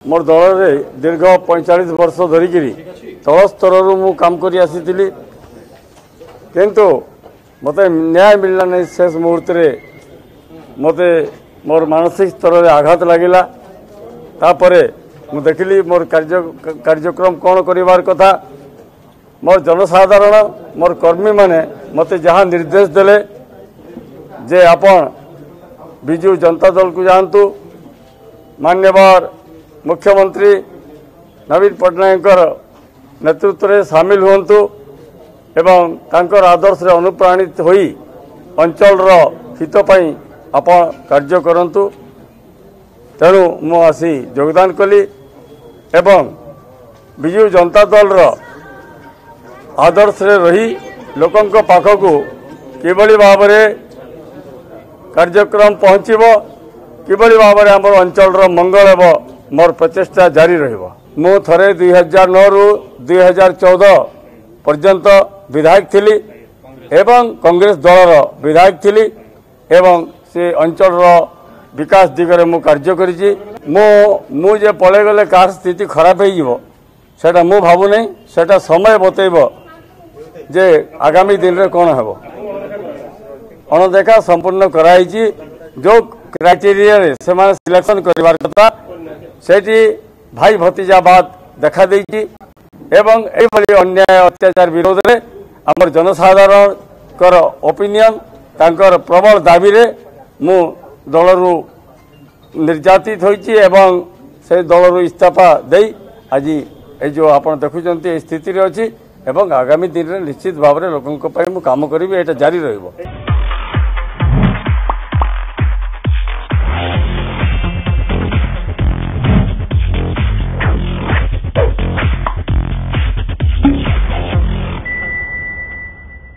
मोर दल में दीर्घ 45 वर्ष धरिकी तल स्तर मु काम कर आसी किंतु मत न्याय मिलला नहीं। शेष मुहूर्त मत मोर मानसिक स्तर में आघात लगिला। तापरे मु देखिली मोर कार्यक्रम कौन करिवार कथा। मोर जनसाधारण मोर कर्मी माने मते जहाँ निर्देश देले जे आपण विजु जनता दल को जानतु, मान्यवर मुख्यमंत्री नवीन पट्टनायक नेतृत्व में सामिल हुंतु एवं तांकर आदर्श रे अनुप्राणित होई अंचल रो हित पई आपण कार्य करंतु। तेणु मु आसी योगदान कली एवं विजु जनता दल रो आदर्श रे रही लोकंक पाखकु किबळी भाबरे कार्यक्रम पहुँचब, किबळी भाबरे हमर अंचल रो मंगल हेबो मोर प्रचेष्टा जारी रहिबो। मु थरे 2009 रु 2014 पर्यंत विधायक थिली एवं कांग्रेस दल विधायक थिली एवं से अंचल रो विकास दिगरे मु कार्य करिछि। मु जे पळे गले कार स्थिति खराब हे जिवो सेटा मु भाबु नै, सेटा समय बतैबो जे आगामी दिन रे कोन हेबो। अणदेखा संपूर्ण कराई जो क्राइटेरिया रे से माने सिलेक्शन करिवार कथा सेठी भाई भतीजावाद देखा देइछि एवं एभली अन्याय अत्याचार विरोध रे हमर जनसाधारण कर ओपिनियन तांकर प्रबल दाबी रे मु दलरु निर्यातित होइछि एवं से दलरु इस्तीफा देई आज ए जो आपण देखुचंती ए स्थिति रे अछि एवं आगामी दिन रे निश्चित भाव रे लोकन को पय मु काम करिबे एटा जारी रहइबो।